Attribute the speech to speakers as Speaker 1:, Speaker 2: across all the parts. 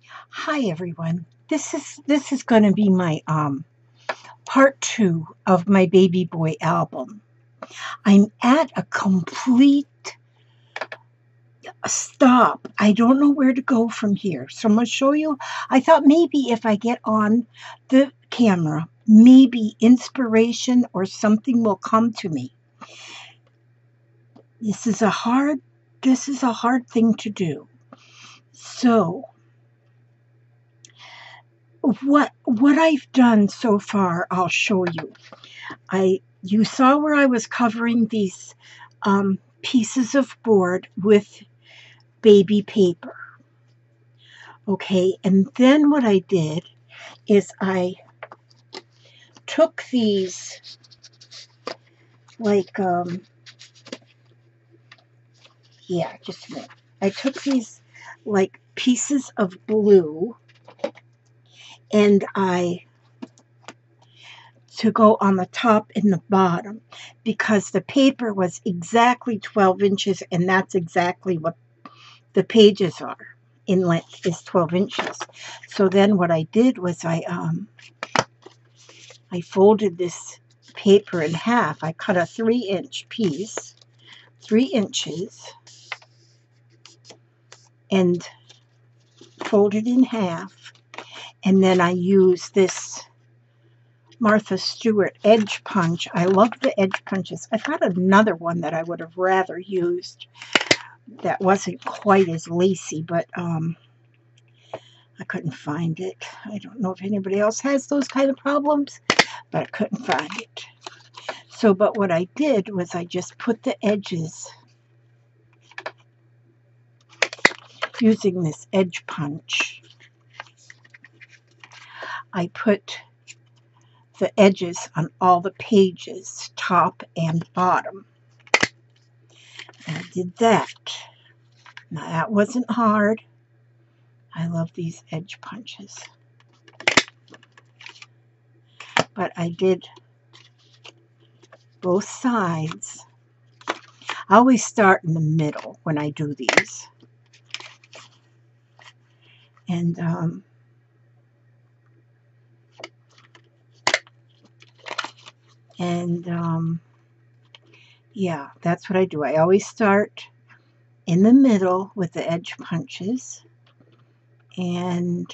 Speaker 1: Hi everyone. This is going to be my part 2 of my baby boy album. I'm at a complete stop. I don't know where to go from here. So I'm going to show you. I thought maybe if I get on the camera, maybe inspiration or something will come to me. This is a hard thing to do. So what I've done so far, I'll show you. You saw where I was covering these pieces of board with baby paper. Okay, and then what I did is I took these just a minute. I took these like pieces of blue and to go on the top and the bottom because the paper was exactly 12 inches and that's exactly what the pages are in length is 12 inches. So then what I did was I folded this paper in half. I cut a 3-inch piece, 3 inches, and folded in half. And then I used this Martha Stewart edge punch. I love the edge punches. I've got another one that I would have rather used that wasn't quite as lacy, but I couldn't find it. I don't know if anybody else has those kind of problems, but I couldn't find it. So, but what I did was I just put the edges using this edge punch. I put the edges on all the pages, top and bottom. And I did that. Now that wasn't hard. I love these edge punches. But I did both sides. I always start in the middle when I do these. And yeah, that's what I do. I always start in the middle with the edge punches, and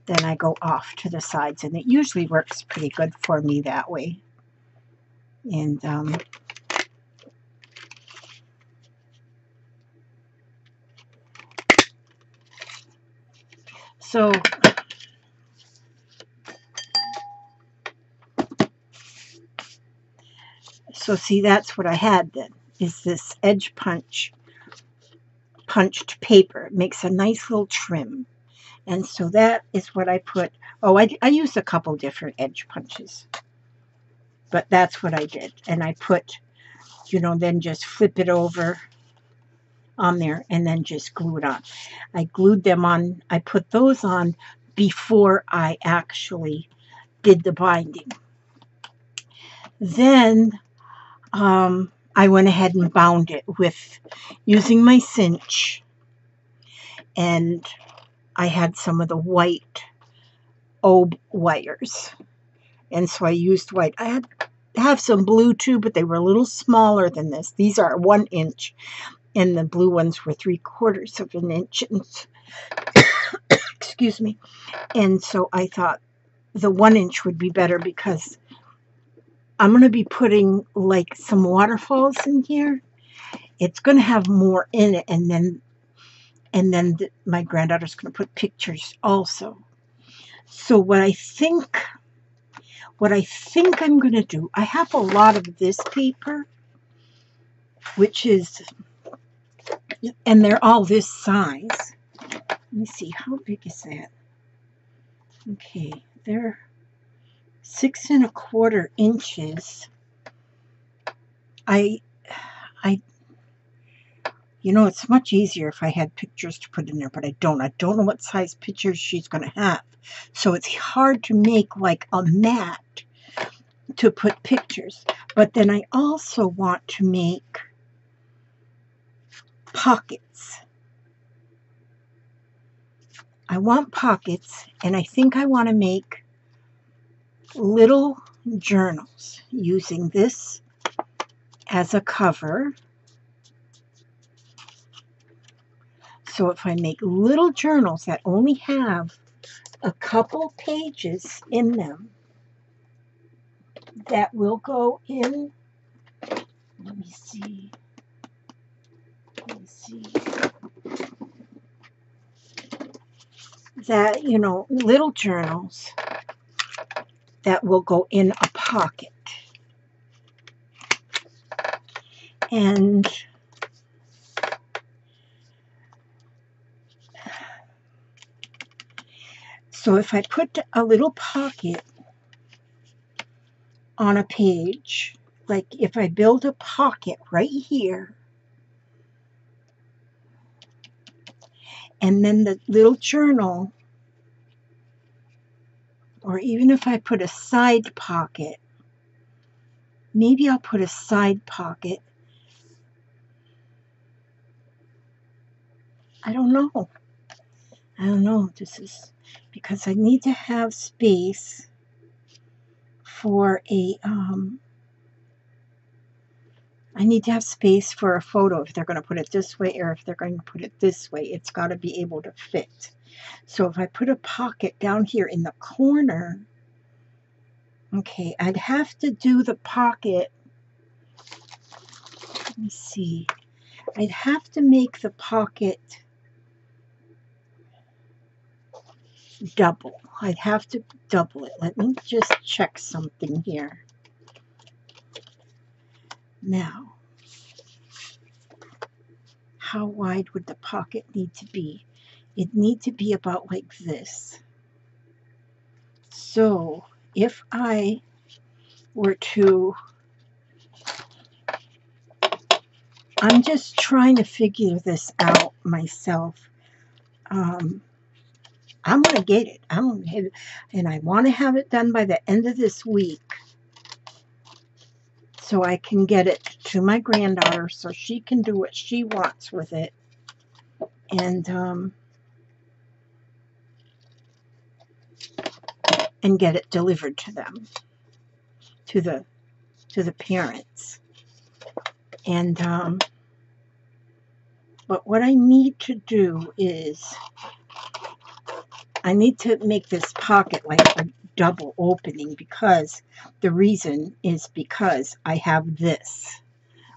Speaker 1: then I go off to the sides, and it usually works pretty good for me that way. And so see, that's what I had then, is this edge punched paper. It makes a nice little trim. And so that is what I put. Oh, I used a couple different edge punches, but that's what I did. And I put, then just flip it over on there and then just glue it on. I glued them on. I put those on before I actually did the binding. Then I went ahead and bound it with using my cinch, and I had some of the white obe wires, and so I used white. I have some blue too, but they were a little smaller than this. These are 1 inch, and the blue ones were 3/4 of an inch. And excuse me. And so I thought the 1 inch would be better because I'm going to be putting like some waterfalls in here. It's going to have more in it, and then my granddaughter's going to put pictures also. So what I think I'm going to do, I have a lot of this paper, which is, and they're all this size. Let me see, how big is that? Okay, they're 6 1/4 inches. It's much easier if I had pictures to put in there, but I don't. I don't know what size pictures she's going to have. So it's hard to make like a mat to put pictures. But then I also want to make pockets. I want pockets, and I think I want to make little journals using this as a cover. So if I make little journals that only have a couple pages in them, that will go in, let me see, that, little journals that will go in a pocket. And so if I put a little pocket on a page, like if I build a pocket right here, and then the little journal, or even if I put a side pocket, maybe I'll put a side pocket. I don't know. This is because I need to have space for I need to have space for a photo. If they're going to put it this way or if they're going to put it this way, it's got to be able to fit. So if I put a pocket down here in the corner, okay, I'd have to do the pocket. Let me see. I'd have to make the pocket double. I'd have to double it. Let me just check something here. Now, how wide would the pocket need to be? It'd need to be about like this. So if I were to, I'm just trying to figure this out myself. I'm going to get it. And I want to have it done by the end of this week so I can get it to my granddaughter so she can do what she wants with it. And get it delivered to them, to the parents. And but what I need to do is I need to make this pocket like a double opening, because the reason is because I have this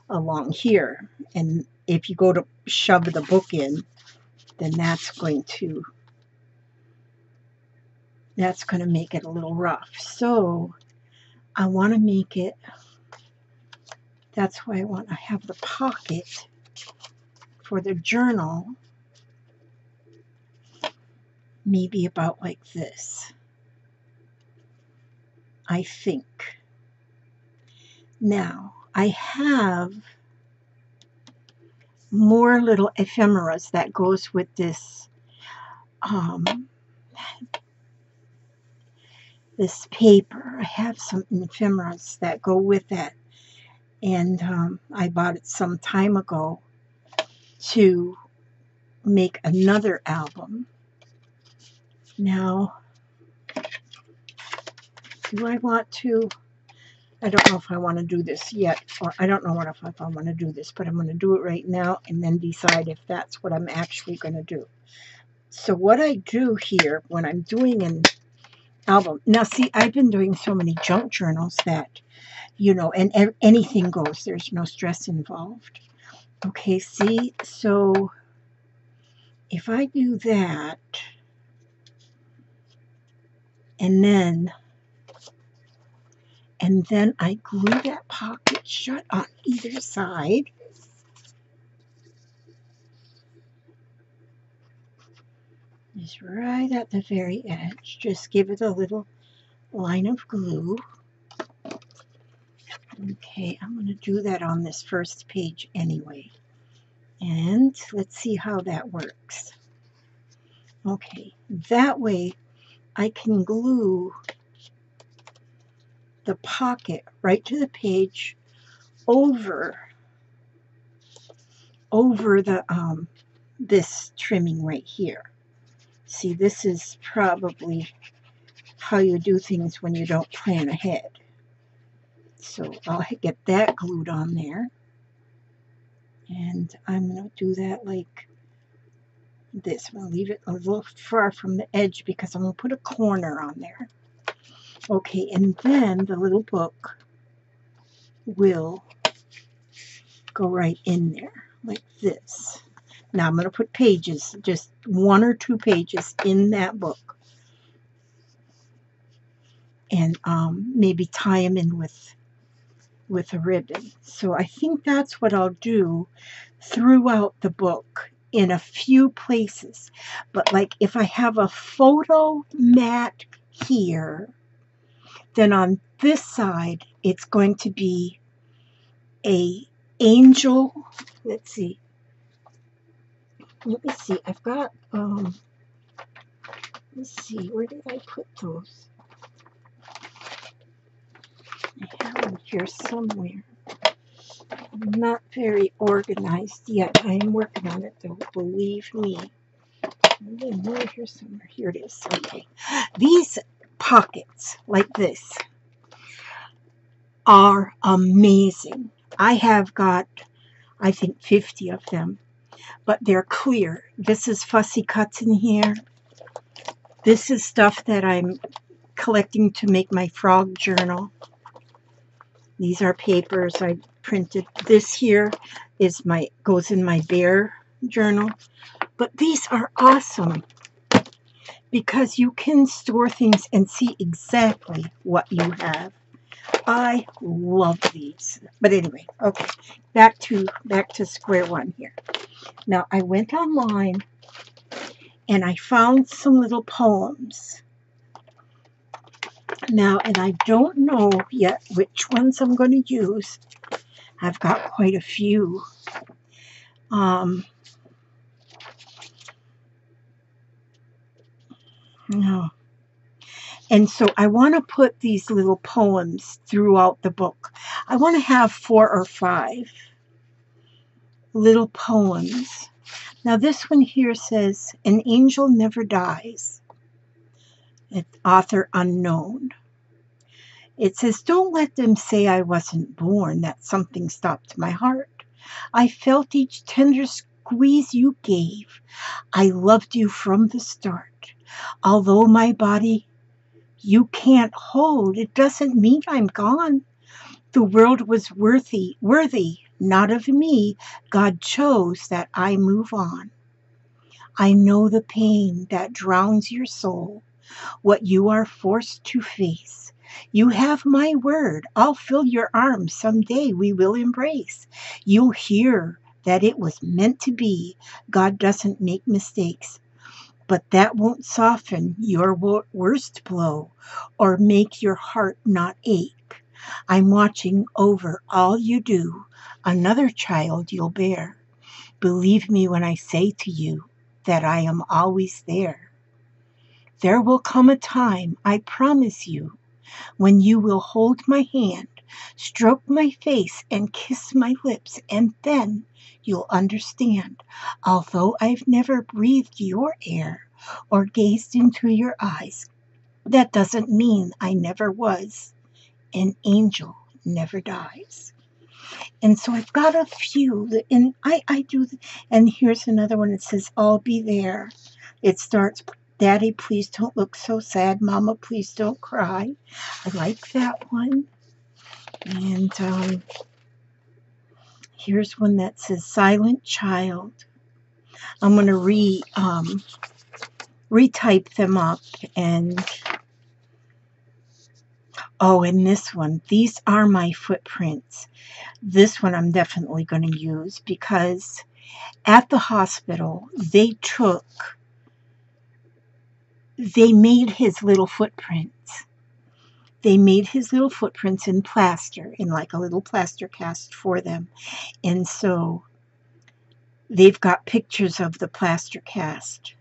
Speaker 1: along here, and if you go to shove the book in, then that's going to make it a little rough. So I want to make it, that's why I want to have the pocket for the journal maybe about like this, I think. Now, I have more little ephemeras that goes with this this paper. I have some ephemeras that go with that, and I bought it some time ago to make another album. Now, do I want to? I don't know if I want to do this yet, or I don't know if I want to do this, but I'm going to do it right now and then decide if that's what I'm actually going to do. So what I do here when I'm doing an album, now see, I've been doing so many junk journals that, and anything goes. There's no stress involved. Okay, see, so if I do that, and then I glue that pocket shut on either side. Just right at the very edge. Just give it a little line of glue. Okay, I'm going to do that on this first page anyway. And let's see how that works. Okay, that way I can glue the pocket right to the page over the this trimming right here. See, this is probably how you do things when you don't plan ahead. So I'll get that glued on there. And I'm going to do that like this. I'm going to leave it a little far from the edge because I'm going to put a corner on there. Okay, and then the little book will go right in there like this. Now I'm going to put pages, just 1 or 2 pages in that book. And maybe tie them in with a ribbon. So I think that's what I'll do throughout the book in a few places. But like if I have a photo mat here, then on this side it's going to be a angel. Let's see. Let me see. I've got let's see, where did I put those? I have them here somewhere. I'm not very organized yet. I am working on it though, believe me. Maybe more here somewhere. Here it is. Okay. These pockets like this are amazing. I have got, I think, 50 of them, but they're clear. This is Fussy Cuts in here. This is stuff that I'm collecting to make my frog journal. These are papers I printed. This here is goes in my bear journal. But these are awesome because you can store things and see exactly what you have. I love these. But anyway, okay, back to square one here. Now I went online and I found some little poems. Now, and I don't know yet which ones I'm going to use. I've got quite a few. No. And so I want to put these little poems throughout the book. I want to have 4 or 5 little poems. Now this one here says, "An angel never dies." It's author unknown. It says, "Don't let them say I wasn't born, that something stopped my heart. I felt each tender squeeze you gave. I loved you from the start. Although my body you can't hold, it doesn't mean I'm gone. The world was worthy, not of me. God chose that I move on. I know the pain that drowns your soul, what you are forced to face. You have my word, I'll fill your arms, someday we will embrace. You'll hear that it was meant to be. God doesn't make mistakes. But that won't soften your worst blow or make your heart not ache. I'm watching over all you do. Another child you'll bear. Believe me when I say to you that I am always there. There will come a time, I promise you, when you will hold my hand, stroke my face, and kiss my lips, and then you'll understand. Although I've never breathed your air or gazed into your eyes, that doesn't mean I never was. An angel never dies. And so I've got a few, and I do, and here's another one. It says, "I'll be there." It starts, "Daddy, please don't look so sad. Mama, please don't cry." I like that one. And here's one that says, "Silent Child." I'm going to retype them up. And oh, and this one, "These are my footprints." This one I'm definitely going to use because at the hospital they made his little footprints. They made his little footprints in plaster, in like a little plaster cast for them. And so they've got pictures of the plaster cast.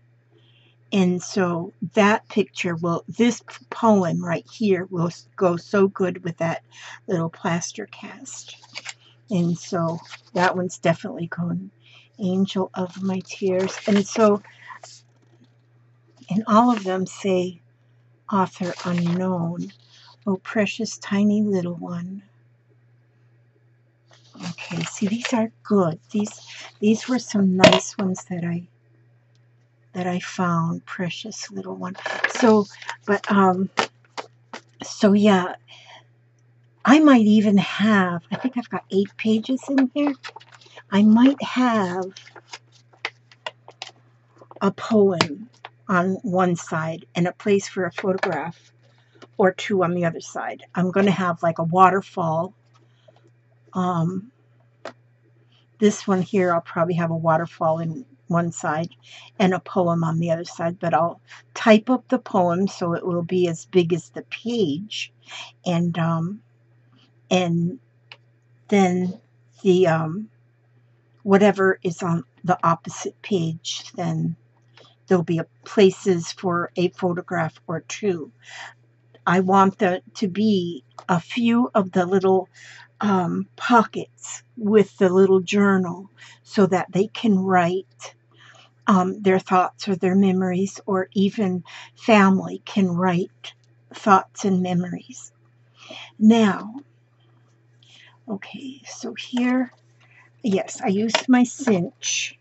Speaker 1: And so that picture this poem right here will go so good with that little plaster cast. And so that one's definitely going, "Angel of my Tears." And so, And all of them say author unknown. Oh, precious tiny little one. Okay, see, these are good. These were some nice ones that I found. Precious little one. So, but so yeah, I might even have, I think I've got 8 pages in here. I might have a poem on one side and a place for a photograph or 2 on the other side. I'm going to have like a waterfall. This one here, I'll probably have a waterfall in one side and a poem on the other side, but I'll type up the poem so it will be as big as the page, and then the whatever is on the opposite page, then there'll be places for a photograph or 2. I want there to be a few of the little pockets with the little journal so that they can write their thoughts or their memories, or even family can write thoughts and memories. Now, okay, so here, yes, I used my cinch.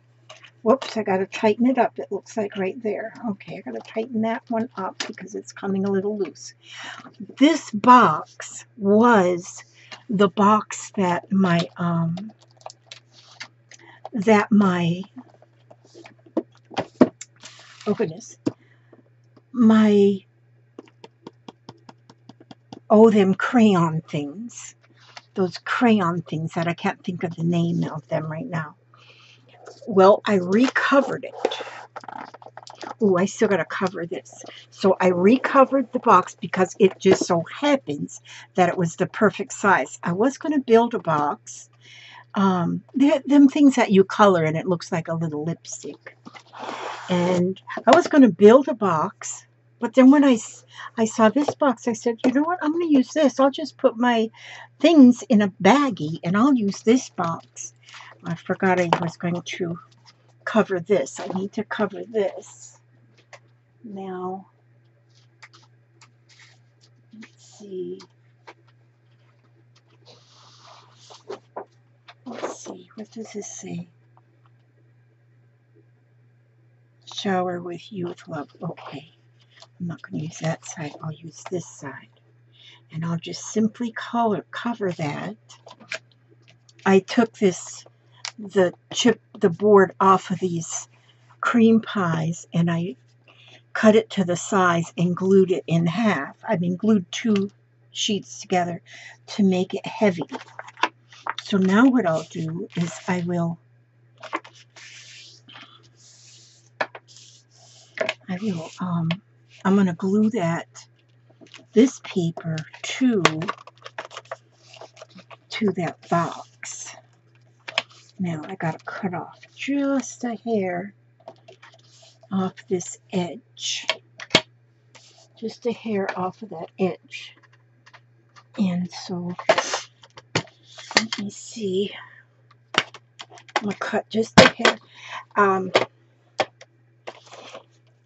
Speaker 1: Whoops, I got to tighten it up. It looks like right there. Okay, I got to tighten that one up because it's coming a little loose. This box was the box that my oh goodness, them crayon things, those crayon things that I can't think of the name of them right now. Well, I recovered it. Oh, I still got to cover this. So I recovered the box because it just so happens that it was the perfect size. I was going to build a box. Them things that you color and it looks like a little lipstick. And I was going to build a box, but then when I saw this box, I said, you know what, I'm going to use this. I'll just put my things in a baggie and I'll use this box. I forgot I was going to cover this. I need to cover this. Now, let's see. Let's see, what does this say? Shower with you with love. Okay, I'm not going to use that side. I'll use this side. And I'll just simply cover that. I took the board off of these cream pies, and I cut it to the size and glued it in half. I mean, glued 2 sheets together to make it heavy. So now what I'll do is I'm going to glue this paper to that box. Now I got to cut off just a hair off this edge. Just a hair off of that edge. And so, let me see. I'm going to cut just a hair.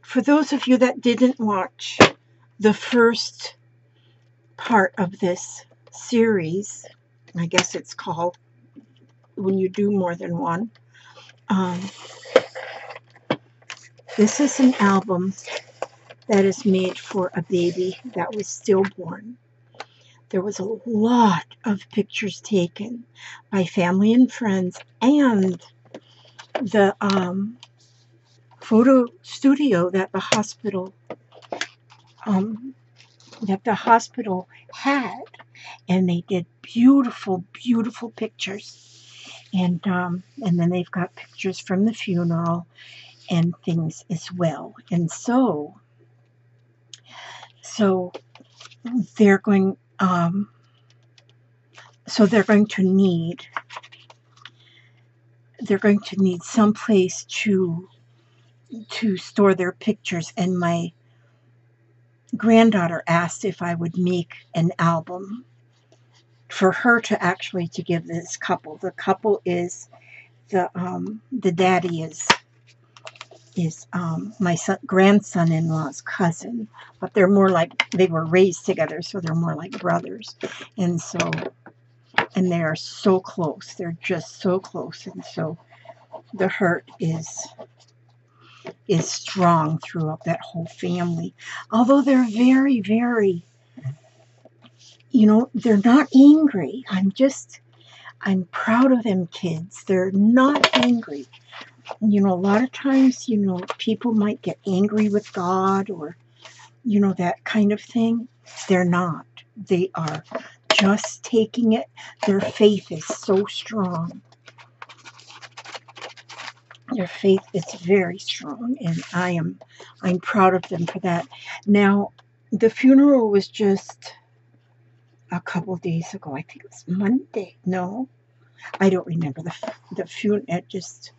Speaker 1: For those of you that didn't watch the first part of this series, I guess it's called when you do more than one, this is an album that is made for a baby that was stillborn. There was a lot of pictures taken by family and friends, and the photo studio that the hospital had, and they did beautiful, beautiful pictures. And then they've got pictures from the funeral and things as well. And so they're going to need some place to store their pictures. And my granddaughter asked if I would make an album for her to give this couple. The couple is the daddy is is my grandson-in-law's cousin, but they're more like, they were raised together, so they're more like brothers. And so, and they are so close. They're just so close. And so the hurt is strong throughout that whole family. Although they're very, very, you know, they're not angry. I'm proud of them kids. They're not angry. You know, a lot of times, you know, people might get angry with God or, you know, that kind of thing. They're not. They are just taking it. Their faith is so strong. Their faith is very strong, and I'm proud of them for that. Now, the funeral was just a couple days ago. I think it was Monday. No, I don't remember the funeral. It just,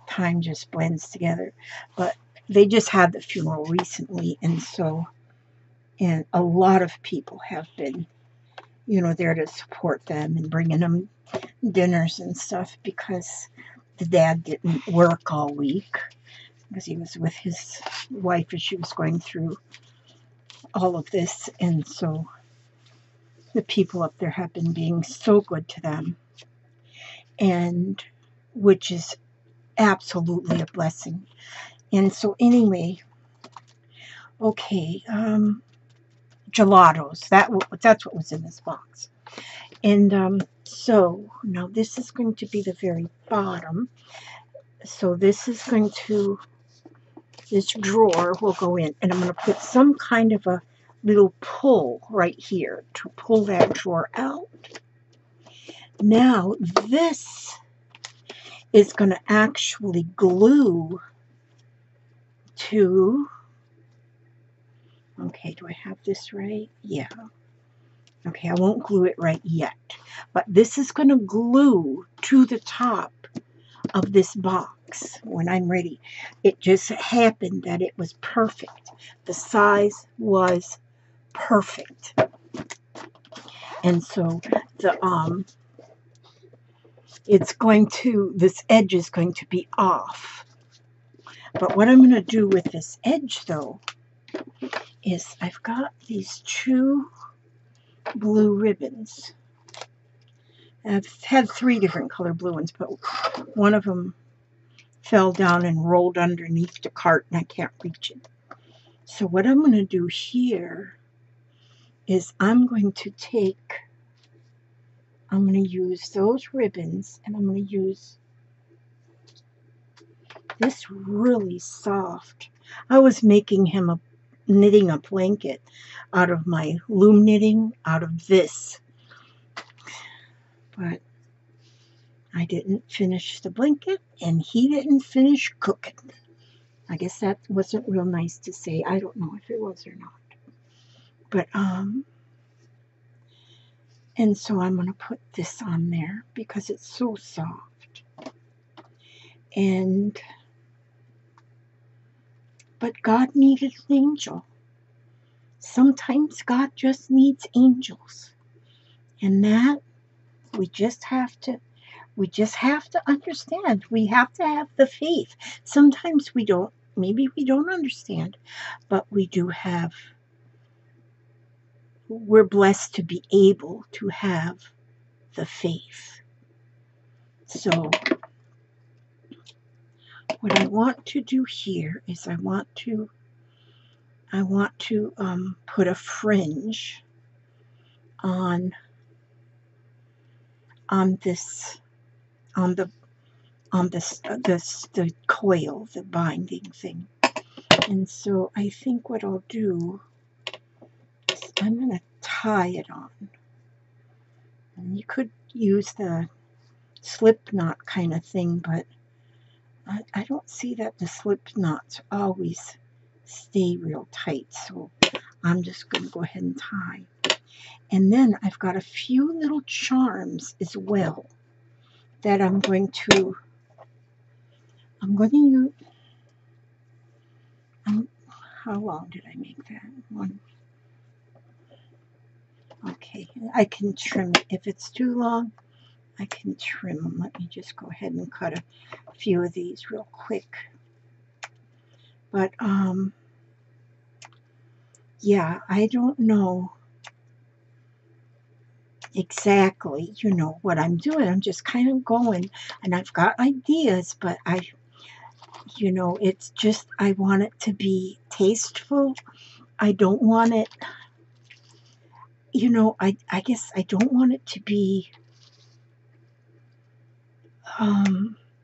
Speaker 1: time just blends together. But they just had the funeral recently, and so, and a lot of people have been, you know, there to support them and bringing them dinners and stuff, because the dad didn't work all week because he was with his wife as she was going through all of this. And so the people up there have been being so good to them, and which is absolutely a blessing. And so anyway, okay, gelatos, that's what was in this box. And so now this is going to be the very bottom. So this is going to, this drawer will go in, and I'm going to put some kind of a little pull right here to pull that drawer out. Now this is going to actually glue to, okay, do I have this right? Yeah. Okay, I won't glue it right yet, but this is going to glue to the top of this box when I'm ready. It just happened that it was perfect. The size was perfect. And so the it's going to, this edge is going to be off. But what I'm going to do with this edge though is I've got these two blue ribbons. I've had 3 different color blue ones, but one of them fell down and rolled underneath the cart and I can't reach it. So what I'm going to do here is I'm going to use those ribbons, and I'm going to use this really soft. I was making him knitting a blanket out of my loom knitting, out of this. But I didn't finish the blanket, and he didn't finish cooking. I guess that wasn't real nice to say. I don't know if it was or not. But, and so I'm going to put this on there because it's so soft. And, but God needed an angel. Sometimes God just needs angels. And that, we just have to understand. We have to have the faith. Sometimes we don't, maybe we don't understand, but we do have, we're blessed to be able to have the faith. So what I want to do here is I want to put a fringe on this, the coil, the binding thing. And so I think what I'll do is I'm going to tie it on. And you could use the slip knot kind of thing, but I don't see that the slip knots always stay real tight. So I'm just going to go ahead and tie. And then I've got a few little charms as well that I'm going to use. How long did I make that? One. Okay, I can trim it. If it's too long, I can trim them. Let me just go ahead and cut a few of these real quick. But, yeah, I don't know exactly, what I'm doing. I'm just kind of going, and I've got ideas, but it's just, I want it to be tasteful. I don't want it, I guess I don't want it to be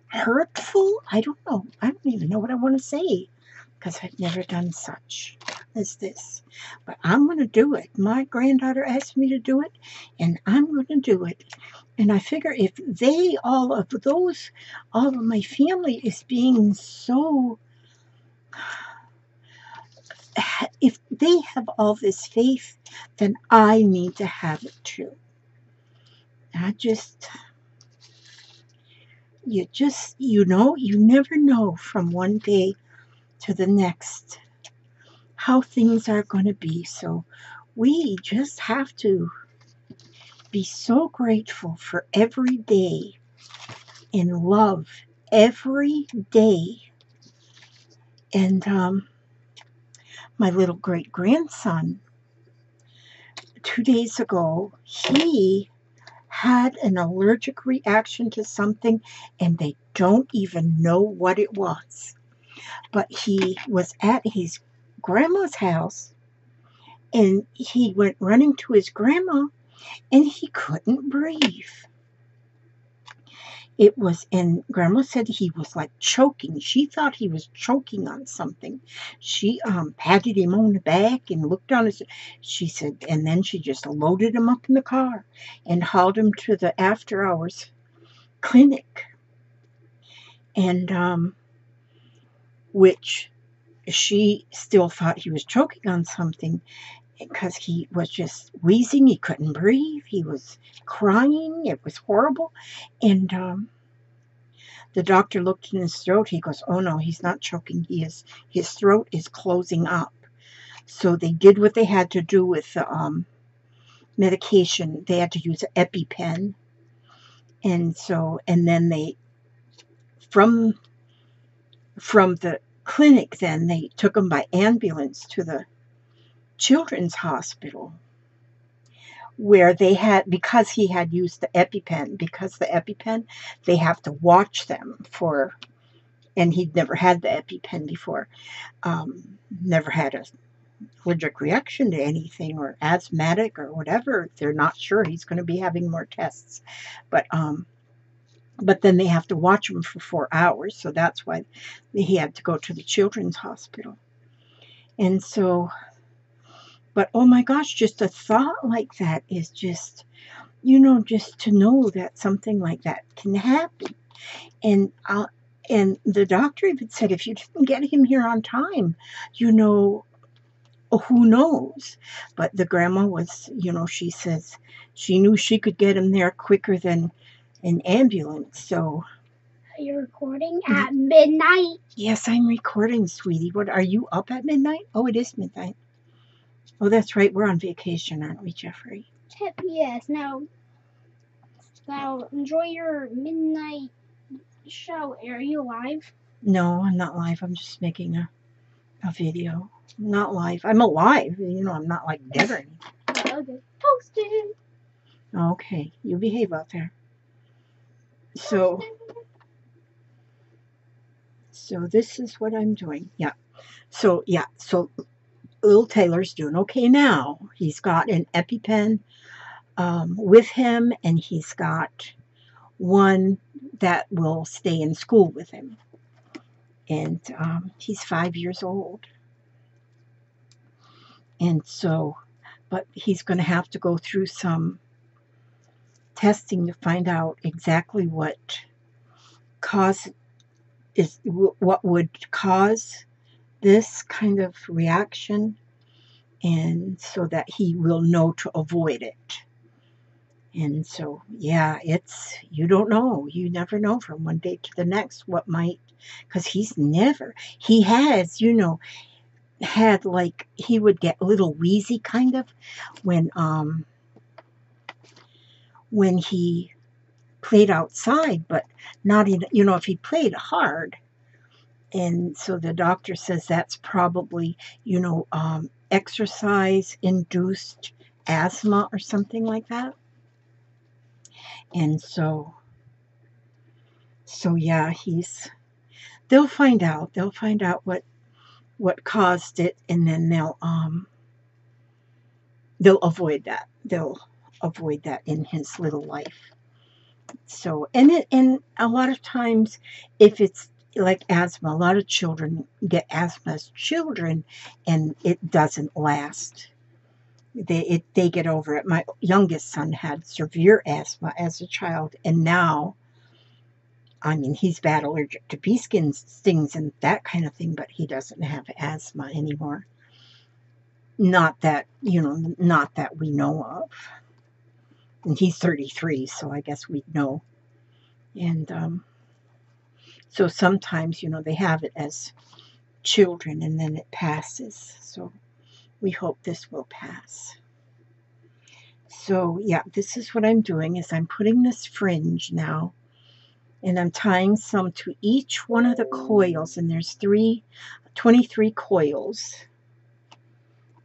Speaker 1: hurtful. I don't know. I don't even know what I want to say because I've never done such as this. But I'm going to do it. My granddaughter asked me to do it, and I'm going to do it. And I figure if all of my family is being so, if they have all this faith, then I need to have it too. You never know from one day to the next how things are going to be. So we just have to be so grateful for every day and love every day. And my little great-grandson, 2 days ago, he had an allergic reaction to something, and they don't even know what it was. But he was at his grandma's house, and he went running to his grandma, and he couldn't breathe. And Grandma said he was like choking. She thought he was choking on something. She patted him on the back and looked on his, she said, and then she just loaded him up in the car and hauled him to the after hours clinic. And which she still thought he was choking on something because he was just wheezing. He couldn't breathe. He was crying. It was horrible. And the doctor looked in his throat. He goes, "Oh no, he's not choking. His throat is closing up." So they did what they had to do with the medication. They had to use an EpiPen. And then they, from the clinic, then they took him by ambulance to the children's hospital, where they had, because he had used the EpiPen, they have to watch them for, and he'd never had the EpiPen before, never had a allergic reaction to anything or asthmatic or whatever. They're not sure. He's going to be having more tests, but then they have to watch him for 4 hours, so that's why he had to go to the children's hospital. And so, but oh my gosh, just a thought like that is just, just to know that something like that can happen. And the doctor even said, if you didn't get him here on time, who knows? But the grandma was, she says she knew she could get him there quicker than an ambulance. So.
Speaker 2: Are you recording at midnight?
Speaker 1: Yes, I'm recording, sweetie. What, are you up at midnight? Oh, it is midnight. Oh, that's right. We're on vacation, aren't we, Jeffrey?
Speaker 2: Yes. Now enjoy your midnight show. Are you live?
Speaker 1: No, I'm not live. I'm just making a video. I'm not live. I'm alive. I'm not like dead or anything.
Speaker 2: Okay. Post it.
Speaker 1: Okay. You behave out there. So this is what I'm doing. Yeah. So little Taylor's doing okay now. He's got an EpiPen with him, and he's got one that will stay in school with him. And he's 5 years old. And so, but he's going to have to go through some testing to find out exactly what would cause this kind of reaction, and so that he will know to avoid it. And so, yeah, you don't know. You never know from one day to the next what might, because he has, had like, he would get a little wheezy kind of when he played outside, but not in, if he played hard, And so the doctor says that's probably, exercise-induced asthma or something like that. And so yeah, they'll find out. They'll find out what caused it, and then they'll avoid that. They'll avoid that in his little life. So, and a lot of times, if it's like asthma, a lot of children get asthma as children, and it doesn't last. They get over it. My youngest son had severe asthma as a child, and now, I mean, he's bad allergic to bee stings and that kind of thing, but he doesn't have asthma anymore. Not that we know of. And he's 33, so I guess we'd know. And so sometimes, they have it as children and then it passes. So we hope this will pass. So yeah, this is what I'm doing is I'm putting this fringe now, and I'm tying some to each one of the coils, and there's 23 coils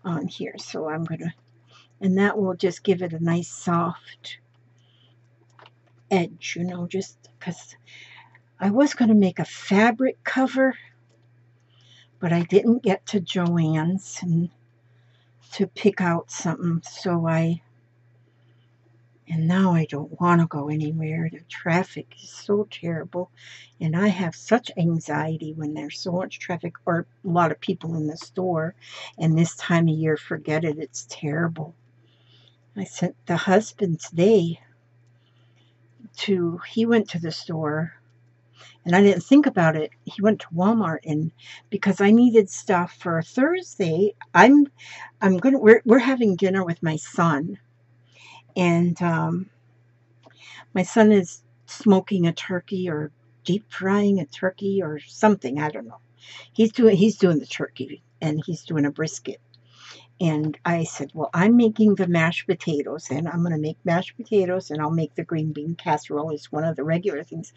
Speaker 1: on here. So and that will just give it a nice soft edge, just because I was going to make a fabric cover, but I didn't get to Joann's and to pick out something, and now I don't want to go anywhere. The traffic is so terrible, and I have such anxiety when there's so much traffic or a lot of people in the store, and this time of year, forget it, it's terrible. I sent the husband today he went to the store, and I didn't think about it. He went to Walmart, and because I needed stuff for Thursday, we're having dinner with my son, and my son is smoking a turkey or deep frying a turkey or something. I don't know. He's doing the turkey, and he's doing a brisket. And I said, well, I'm making the mashed potatoes, and I'm going to make mashed potatoes, and I'll make the green bean casserole as one of the regular things.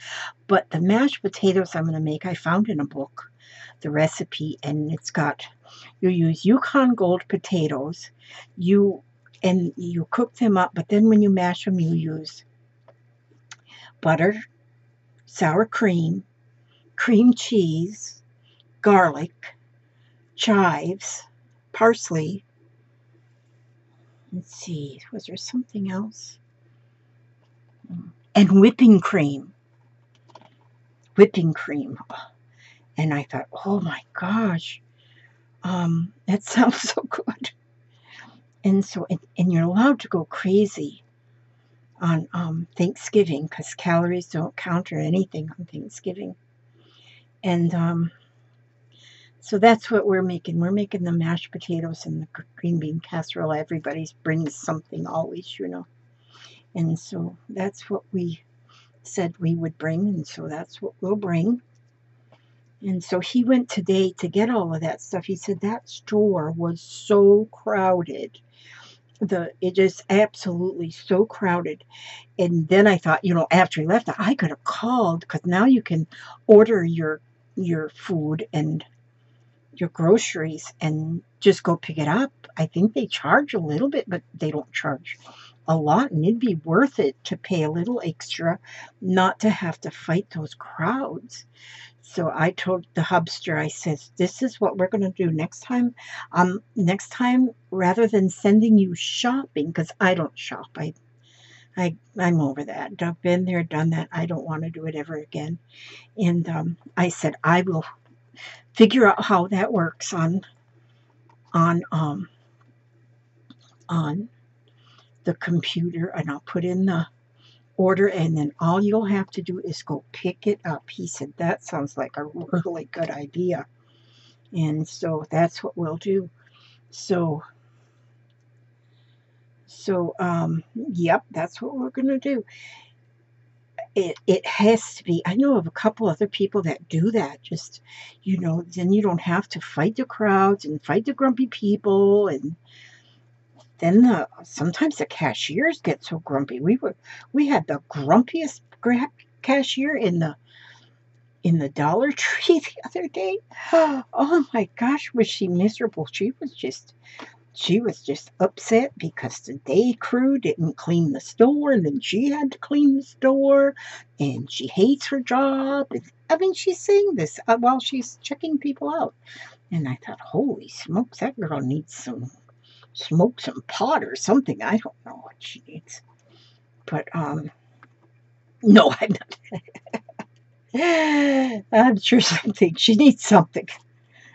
Speaker 1: But the mashed potatoes I'm going to make, I found in a book, the recipe, and it's got, you use Yukon Gold potatoes, you cook them up, but then when you mash them, you use butter, sour cream, cream cheese, garlic, chives, parsley. Let's see, was there something else? And whipping cream. Whipping cream. And I thought, oh my gosh, that sounds so good. And so, and you're allowed to go crazy on Thanksgiving because calories don't count or anything on Thanksgiving. And so that's what we're making. We're making the mashed potatoes and the green bean casserole. Everybody brings something always, And so that's what we said we would bring, and so that's what we'll bring. And so he went today to get all of that stuff. He said that store was so crowded. It is absolutely so crowded. And then I thought, after he left, I could have called, because now you can order your food and your groceries and just go pick it up. I think they charge a little bit, but they don't charge a lot, and it'd be worth it to pay a little extra not to have to fight those crowds. So I told the hubster, I says, this is what we're going to do next time. Next time, rather than sending you shopping, because I don't shop, I'm over that. I've been there, done that. I don't want to do it ever again. And I said, I will figure out how that works on the computer, and I'll put in the order, and then all you'll have to do is go pick it up. He said, that sounds like a really good idea. And so that's what we'll do. So yep, that's what we're going to do. It has to be. I know of a couple other people that do that. Just, then you don't have to fight the crowds and fight the grumpy people. And then sometimes the cashiers get so grumpy. We had the grumpiest cashier in the in the Dollar Tree the other day. Oh my gosh, was she miserable? She was just upset because the day crew didn't clean the store, and then she had to clean the store, and she hates her job. I mean, she's saying this while she's checking people out. And I thought, holy smokes, that girl needs smoke some pot or something. I don't know what she needs. But no, I'm not. I'm sure something. She needs something.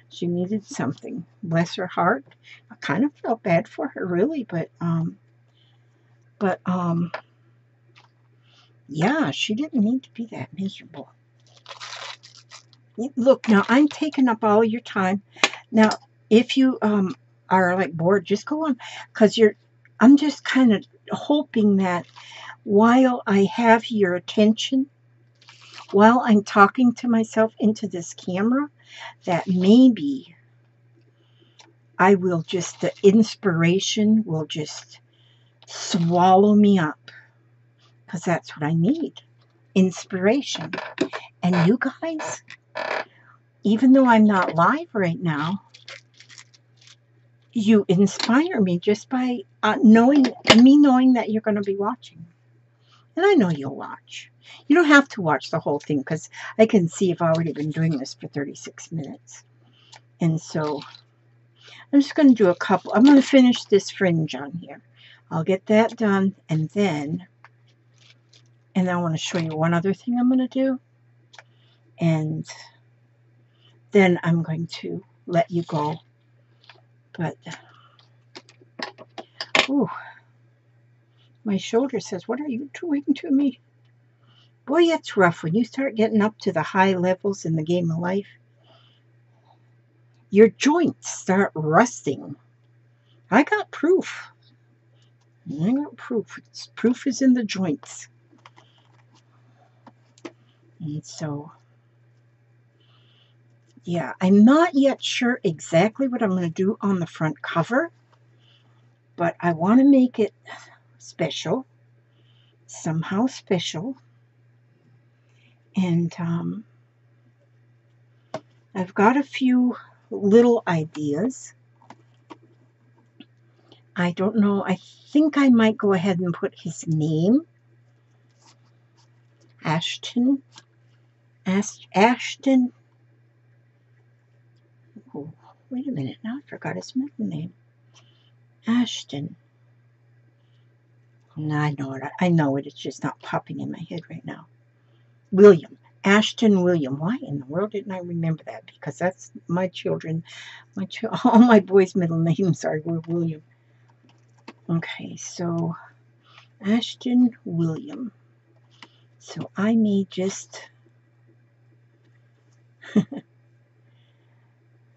Speaker 1: She needed something. Bless her heart. I kind of felt bad for her, really, but yeah, she didn't need to be that miserable. Look, now I'm taking up all your time. Now, if you are like bored, just go on, because I'm just kind of hoping that while I have your attention, while I'm talking to myself into this camera, that maybe the inspiration will just swallow me up, because that's what I need, inspiration. And you guys, even though I'm not live right now, you inspire me just by knowing that you're going to be watching. And I know you'll watch. You don't have to watch the whole thing, because I can see I've already been doing this for 36 minutes. And so I'm just going to do a couple. I'm going to finish this fringe on here. I'll get that done, and then I want to show you one other thing I'm going to do. And then I'm going to let you go. But, ooh, my shoulder says, what are you doing to me? Boy, it's rough when you start getting up to the high levels in the game of life. Your joints start rusting. I got proof. Proof is in the joints. And so, yeah, I'm not yet sure exactly what I'm going to do on the front cover, but I want to make it special, somehow special. And I've got a few little ideas. I don't know. I think I might go ahead and put his name, Ashton. Oh, wait a minute. Now I forgot his middle name. Ashton. No, I know it. I know it. It's just not popping in my head right now. William. Ashton William. Why in the world didn't I remember that? Because that's my children. All my boys' middle names were William. Okay, so Ashton William. So I may just...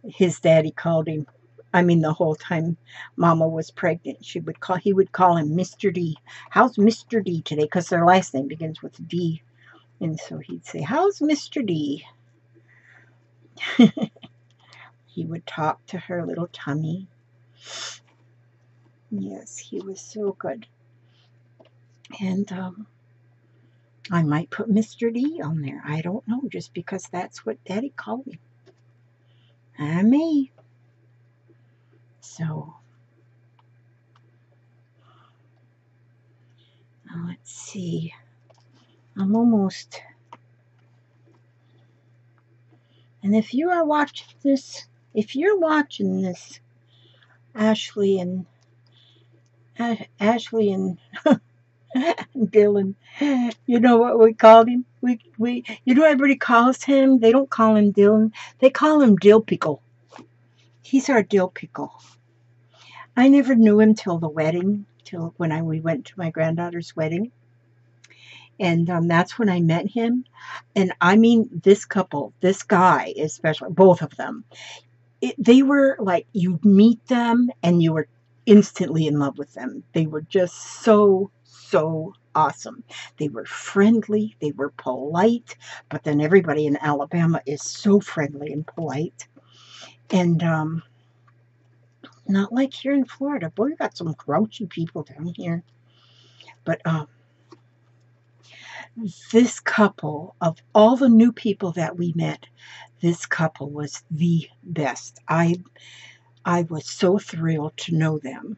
Speaker 1: His daddy called him. I mean, the whole time Mama was pregnant, he would call him Mr. D. How's Mr. D today? Because their last name begins with D. And so he'd say, how's Mr. D? He would talk to her little tummy. Yes, he was so good. And I might put Mr. D on there. I don't know, just because that's what Daddy called him. I may. So, let's see. I'm almost... And if you are watching this, Ashley and Dylan, you know what we called him? You know what everybody calls him? They don't call him Dylan. They call him Dill Pickle. He's our Dill Pickle. I never knew him till the wedding, till when we went to my granddaughter's wedding. And that's when I met him. And I mean, this couple, this guy especially, both of them, they were like, you'd meet them and you were instantly in love with them. They were just so awesome. They were friendly. They were polite. But then everybody in Alabama is so friendly and polite. And not like here in Florida. Boy, we got some grouchy people down here. But this couple, of all the new people that we met, this couple was the best. I was so thrilled to know them,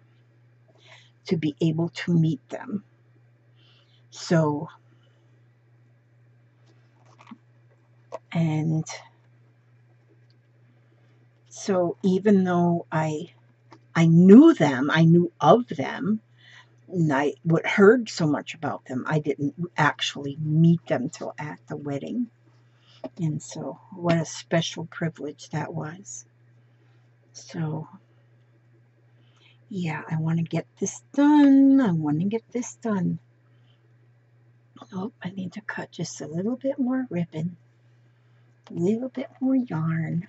Speaker 1: to be able to meet them. So, and so even though I knew them, I knew of them, and I would heard so much about them, I didn't actually meet them till at the wedding. And so what a special privilege that was. So yeah, I want to get this done. I want to get this done. Oh, I need to cut just a little bit more ribbon, a little bit more yarn.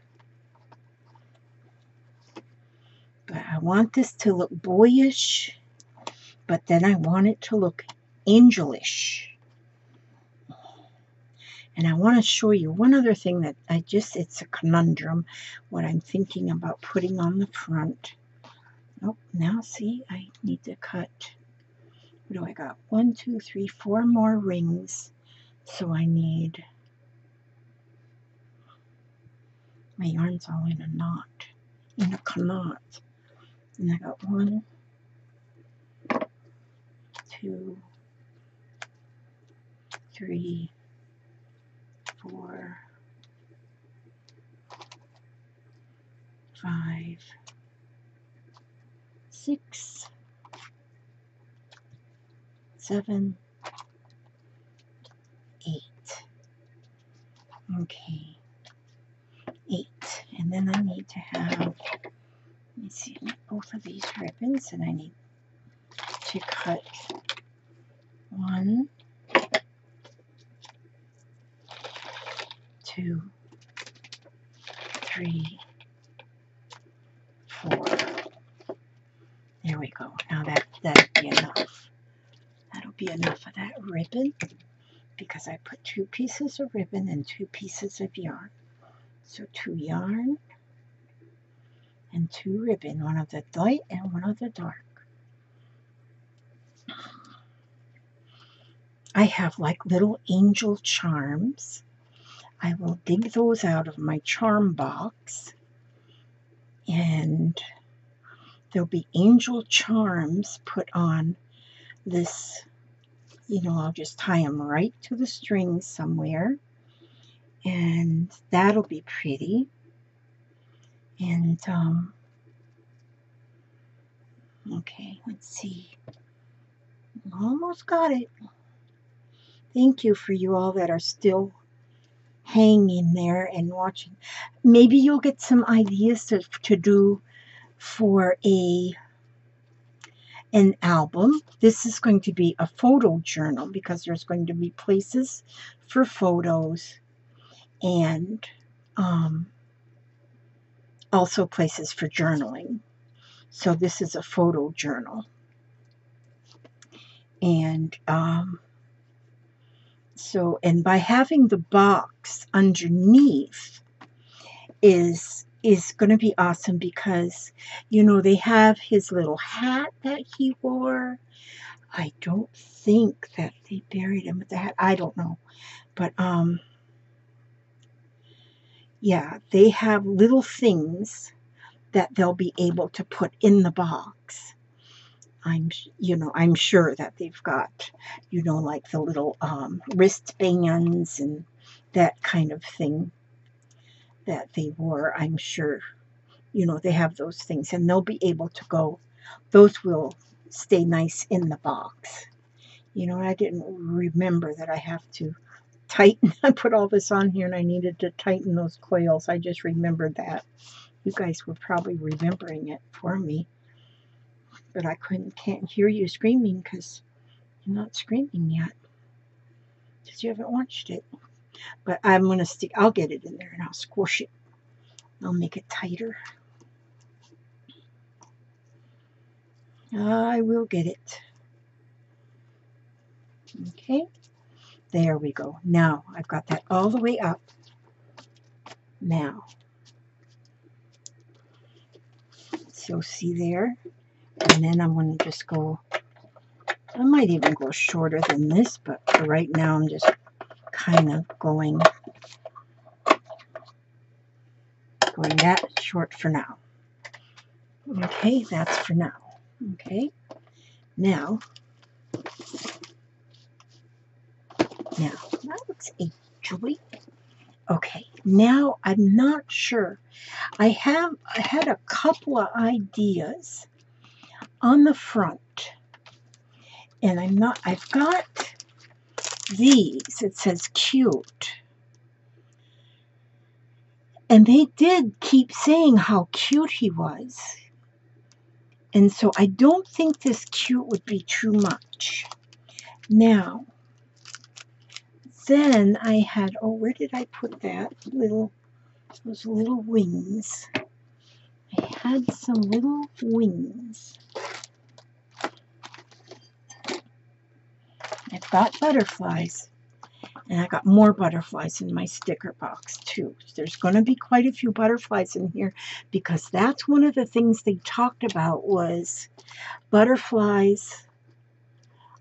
Speaker 1: But I want this to look boyish, but then I want it to look angelish. And I want to show you one other thing that it's a conundrum, what I'm thinking about putting on the front. Oh, now see, I need to cut, what do I got? 1, 2, 3, 4 more rings. So I need, my yarn's all in a knot, in a knot. And I got 1, 2, 3, 4, 5, 6, 7, 8. Okay, 8. And then I need to have, let me see, I need both of these ribbons, and I need to cut 1, 2, 3, 4. There we go. Now that'll be enough. That'll be enough of that ribbon, because I put 2 pieces of ribbon and 2 pieces of yarn. So 2 yarn and 2 ribbon, one of the light and one of the dark. I have like little angel charms. I will dig those out of my charm box, and there'll be angel charms put on this, I'll just tie them right to the strings somewhere, and that'll be pretty. And okay, let's see, almost got it. Thank you for you all that are still hanging there and watching. Maybe you'll get some ideas to do for an album. This is going to be a photo journal, because there's going to be places for photos, and also places for journaling. So this is a photo journal. And and by having the box underneath is going to be awesome, because they have his little hat that he wore. I don't think that they buried him with the hat. I don't know, but yeah, they have little things that they'll be able to put in the box. I'm sure that they've got, like the little wristbands and that kind of thing that they wore. I'm sure, they have those things, and they'll be able to go. Those will stay nice in the box. I didn't remember that I have to tighten. I put all this on here, and I needed to tighten those coils. I just remembered that. You guys were probably remembering it for me, but I can't hear you screaming, because you're not screaming yet, because you haven't watched it. But I'm going to I'll get it in there, and I'll squish it. I'll make it tighter. I will get it. Okay, there we go. Now I've got that all the way up. Now, so see there, and then I'm going to just go I might even go shorter than this, but for right now I'm just kind of going that short for now. Okay, that's for now. Okay, now that looks angely. Okay, now I'm not sure. I had a couple of ideas on the front, and I've got these. It says cute. And they did keep saying how cute he was. And so I don't think this cute would be too much. Now, then I had, oh, where did I put that? Those little wings. I had some little wings. I've got butterflies. And I got more butterflies in my sticker box too. There's going to be quite a few butterflies in here because that's one of the things they talked about was butterflies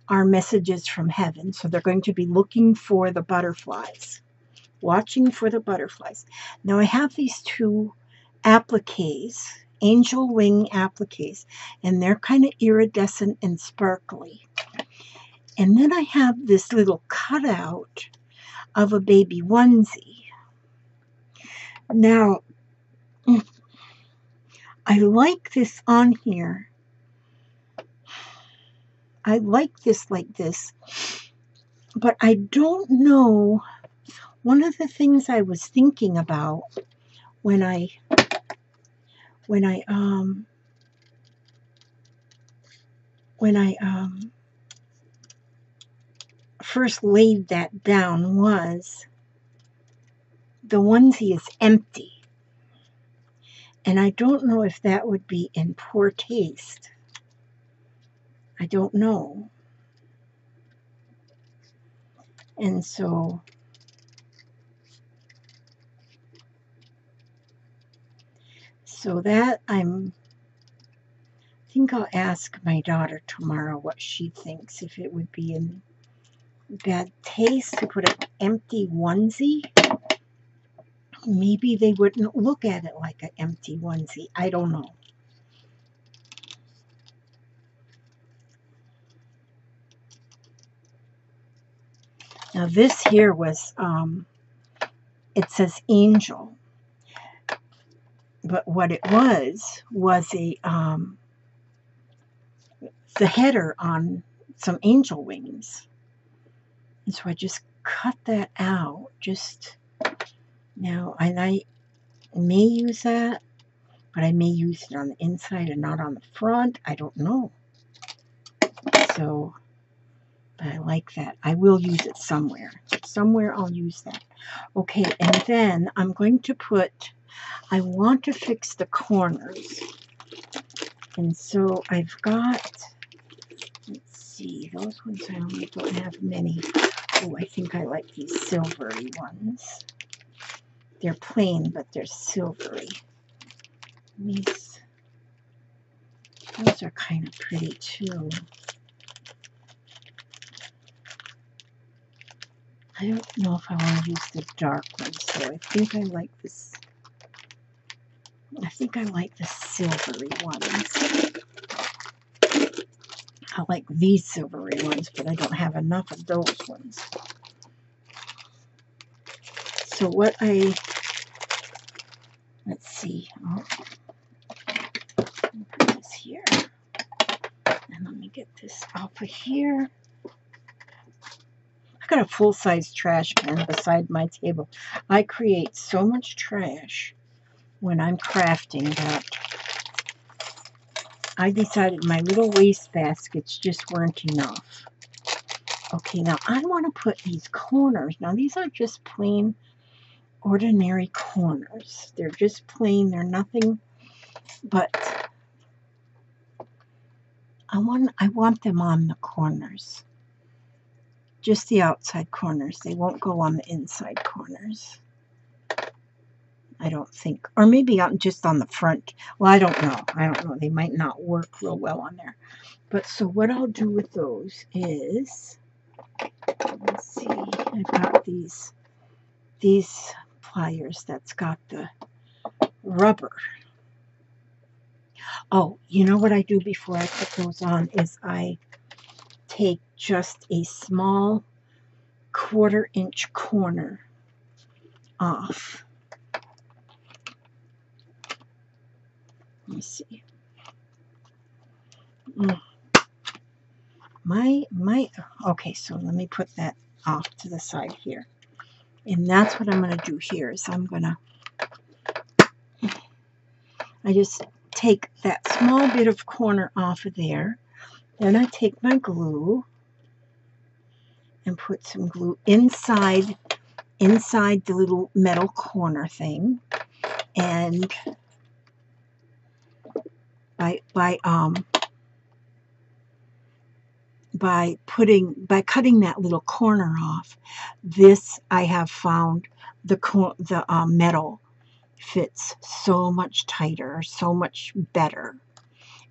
Speaker 1: are messages from heaven. So they're going to be looking for the butterflies, watching for the butterflies. Now I have these two appliques, angel wing appliques, and they're kind of iridescent and sparkly. And then I have this little cutout of a baby onesie. Now, I like this on here. I like this like this, but I don't know. One of the things I was thinking about when I first laid that down was the onesie is empty. And I don't know if that would be in poor taste. I don't know. And so that I think I'll ask my daughter tomorrow what she thinks, if it would be in bad taste to put an empty onesie. Maybe they wouldn't look at it like an empty onesie. I don't know. Now this here was, it says angel. But what it was the header on some angel wings. And so I just cut that out just now. And I may use that, but I may use it on the inside and not on the front. I don't know. So, but I like that. I will use it somewhere. Somewhere I'll use that. Okay, and then I'm going to I want to fix the corners. And so I've got, let's see, those ones I only don't have many. Oh, I think I like these silvery ones. They're plain, but they're silvery. Those are kind of pretty too. I don't know if I want to use the dark ones, so I think I like this. I think I like the silvery ones. I like these silvery ones, but I don't have enough of those ones. So what let's see. Oh, put this here. And let me get this off of here. I got a full-size trash can beside my table. I create so much trash when I'm crafting that I decided my little waste baskets just weren't enough. Okay, now I want to put these corners. Now these are just plain, ordinary corners. They're just plain. They're nothing but I want them on the corners. Just the outside corners. They won't go on the inside corners. I don't think. Or maybe just on the front. Well, I don't know. I don't know. They might not work real well on there. But so what I'll do with those is, let's see, I've got these pliers that's got the rubber. Oh, you know what I do before I put those on is I take just a small 1/4-inch corner off. Let me see. Okay, so let me put that off to the side here. And that's what I'm going to do here is I just take that small bit of corner off of there. Then I take my glue and put some glue inside the little metal corner thing. And by cutting that little corner off, this I have found the metal fits so much tighter, so much better.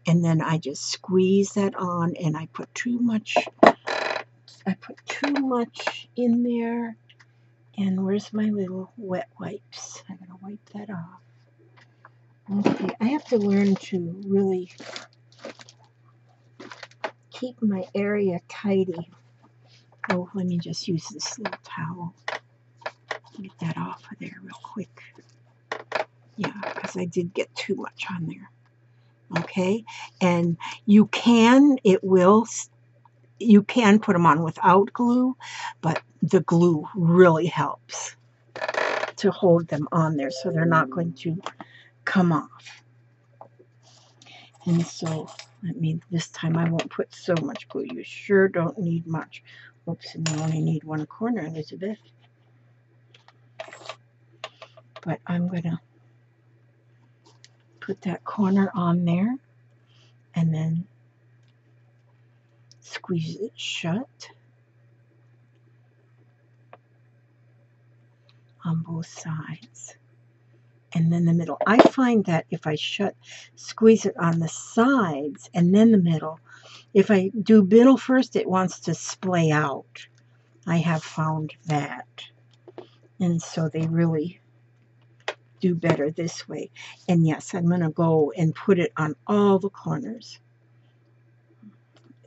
Speaker 1: And then I just squeeze that on, and I put too much in there. And where's my little wet wipes? I'm gonna wipe that off. Okay, I have to learn to really keep my area tidy. Oh, let me just use this little towel. Get that off of there real quick. Yeah, because I did get too much on there. Okay, and you can put them on without glue, but the glue really helps to hold them on there so they're not going to come off. And so, this time I won't put so much glue. You sure don't need much. Oops, and you only need one corner, Elizabeth. But I'm going to put that corner on there and then squeeze it shut on both sides. And then the middle. I find that if I squeeze it on the sides and then the middle, if I do middle first, it wants to splay out. I have found that. And so they really do better this way. And yes, I'm going to go and put it on all the corners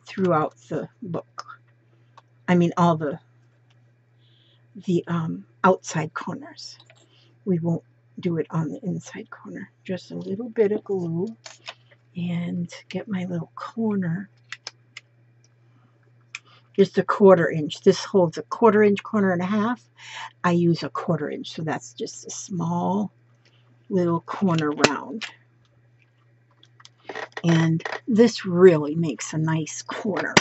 Speaker 1: throughout the book. I mean, all the outside corners. We won't do it on the inside corner. Just a little bit of glue and get my little corner. Just a 1/4 inch. This holds a 1/4 inch, 1.5. I use a 1/4 inch, so that's just a small little corner round. And this really makes a nice corner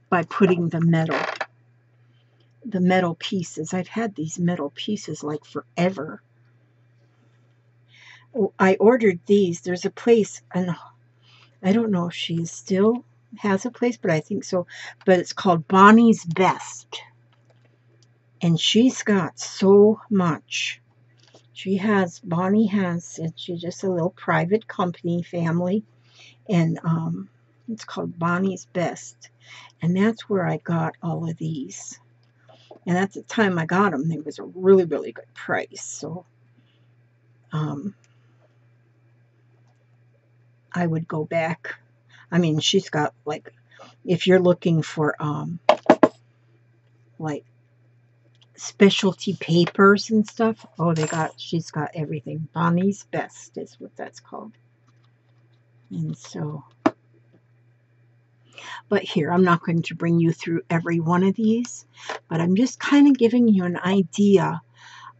Speaker 1: by putting the metal pieces. I've had these metal pieces like forever. I ordered these. There's a place, and I don't know if she still has a place, but I think so. But it's called Bonnie's Best. And she's got so much. Bonnie has, she's just a little private company family. And it's called Bonnie's Best. And that's where I got all of these. And at the time I got them, it was a really, really good price. So I would go back. I mean, she's got, like, if you're looking for like specialty papers and stuff, she's got everything. Bonnie's Best is what that's called. And so, but here, I'm not going to bring you through every one of these, but I'm just kind of giving you an idea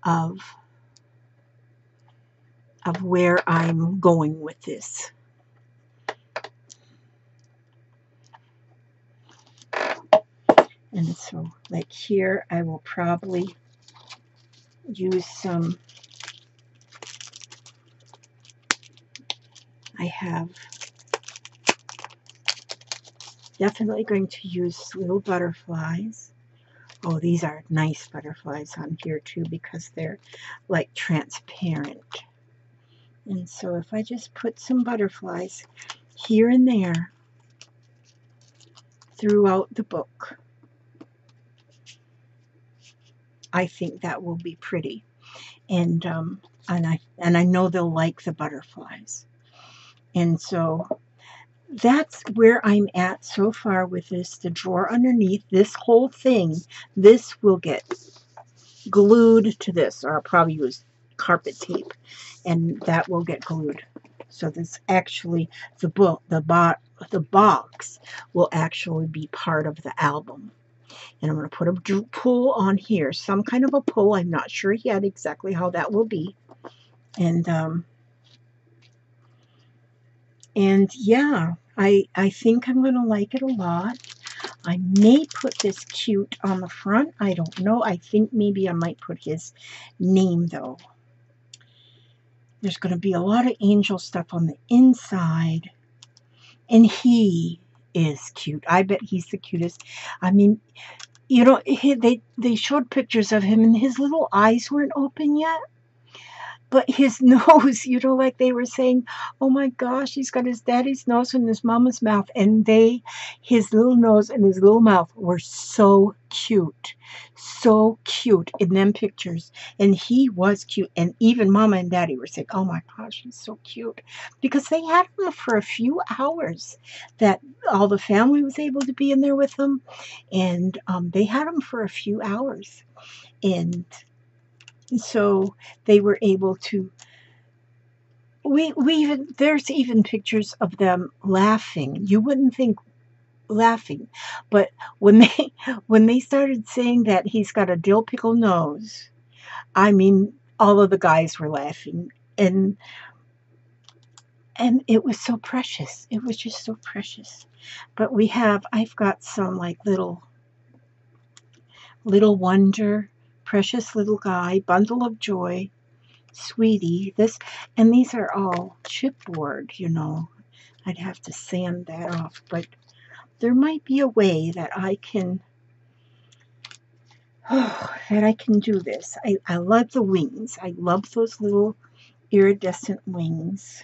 Speaker 1: of where I'm going with this. And so, like here, I will probably use some, definitely going to use little butterflies. Oh, these are nice butterflies on here too because they're like transparent. And so if I just put some butterflies here and there throughout the book, I think that will be pretty. And I know they'll like the butterflies. And so that's where I'm at so far with this. The drawer underneath, this whole thing, this will get glued to this, or I'll probably use carpet tape, and that will get glued. So this actually, the box will actually be part of the album. And I'm going to put a pull on here, some kind of a pull. I'm not sure yet exactly how that will be. And yeah, I think I'm going to like it a lot. I may put this cute on the front. I don't know. I think maybe I might put his name, though. There's going to be a lot of angel stuff on the inside. And he is cute. I bet he's the cutest. I mean, you know, they showed pictures of him, and his little eyes weren't open yet. But his nose, you know, like they were saying, oh my gosh, he's got his daddy's nose and his mama's mouth. And his little nose and his little mouth were so cute. So cute in them pictures. And he was cute. And even mama and daddy were saying, oh my gosh, he's so cute. Because they had him for a few hours. That all the family was able to be in there with him. And they had him for a few hours. And so they were able to. There's even pictures of them laughing. You wouldn't think laughing, but when they started saying that he's got a dill pickle nose, I mean, all of the guys were laughing, and it was so precious. It was just so precious. But I've got some like little wonder. Precious little guy, bundle of joy, sweetie. And these are all chipboard, you know. I'd have to sand that off, but there might be a way that I can do this. I love the wings. I love those little iridescent wings.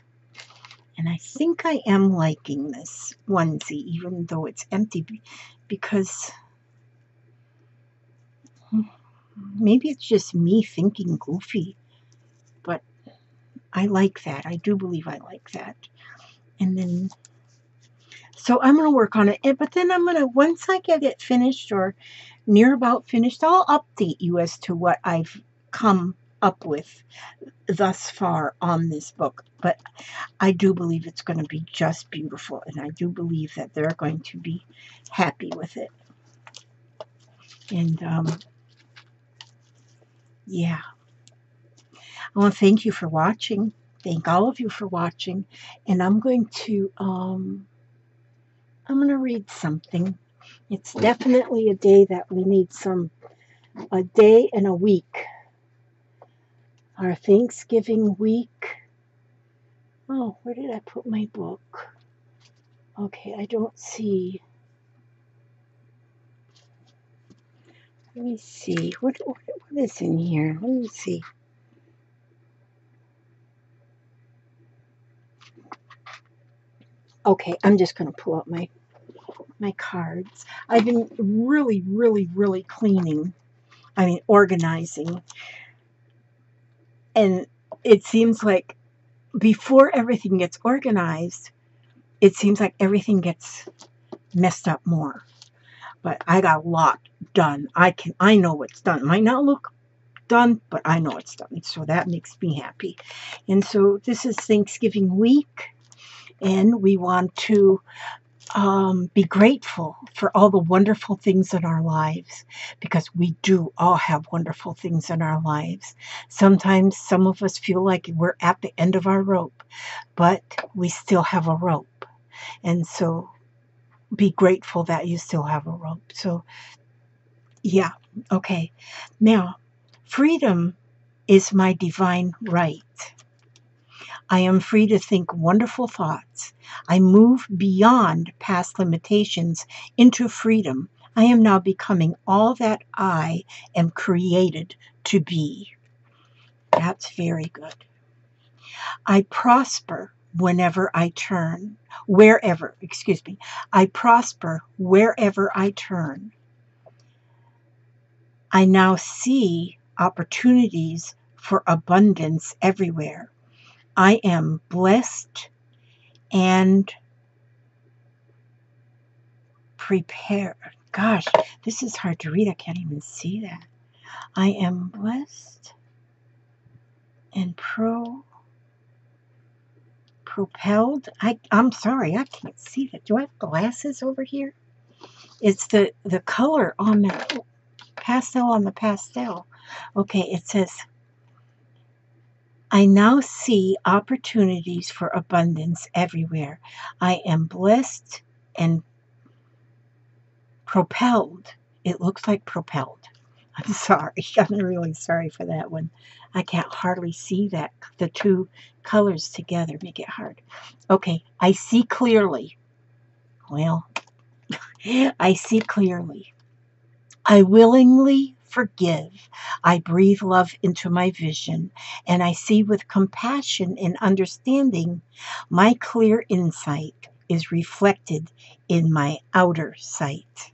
Speaker 1: And I think I am liking this onesie, even though it's empty, because maybe it's just me thinking goofy, but I like that. I do believe I like that. And then, so I'm going to work on it. But then once I get it finished or near about finished, I'll update you as to what I've come up with thus far on this book. But I do believe it's going to be just beautiful. And I do believe that they're going to be happy with it. And, yeah. I want to thank you for watching. Thank all of you for watching. And I'm going to read something. It's definitely a day that we need a day and a week. Our Thanksgiving week. Oh, where did I put my book? Okay, I don't see. Let me see. What is in here? Let me see. Okay, I'm just going to pull out my cards. I've been really, really, really cleaning. I mean, organizing. And it seems like before everything gets organized, it seems like everything gets messed up more. But I got a lot done. I know what's done. It might not look done, but I know it's done. So that makes me happy. And so this is Thanksgiving week. And we want to be grateful for all the wonderful things in our lives, because we do all have wonderful things in our lives. Sometimes some of us feel like we're at the end of our rope, but we still have a rope. And so be grateful that you still have a rope. So, yeah, okay. Now, freedom is my divine right. I am free to think wonderful thoughts. I move beyond past limitations into freedom. I am now becoming all that I am created to be. That's very good. I prosper wherever I turn. I prosper wherever I turn. I now see opportunities for abundance everywhere. I am blessed and prepared. Gosh, this is hard to read. I can't even see that. I am blessed and propelled. I'm sorry, I can't see that. Do I have glasses over here? It's the color on the pastel on the pastel. Okay, it says, I now see opportunities for abundance everywhere. I am blessed and propelled. It looks like propelled. I'm sorry. I'm really sorry for that one. I can't hardly see that. The two colors together make it hard. Okay, I see clearly. Well, I see clearly. I willingly forgive. I breathe love into my vision, and I see with compassion and understanding. My clear insight is reflected in my outer sight.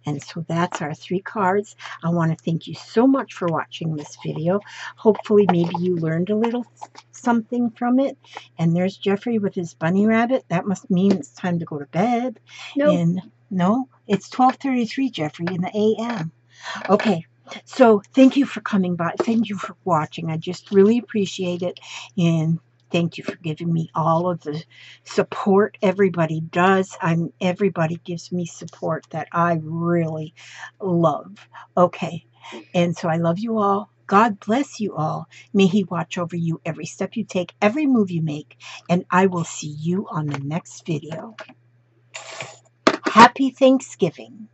Speaker 1: And so that's our 3 cards. I want to thank you so much for watching this video. Hopefully maybe you learned a little something from it. And there's Jeffrey with his bunny rabbit. That must mean it's time to go to bed.
Speaker 2: Nope.
Speaker 1: No, it's 12:33, Jeffrey, in the a.m. Okay, so thank you for coming by. Thank you for watching. I just really appreciate it. And thank you for giving me all of the support everybody does. Everybody gives me support that I really love. Okay, and so I love you all. God bless you all. May He watch over you every step you take, every move you make, and I will see you on the next video. Happy Thanksgiving.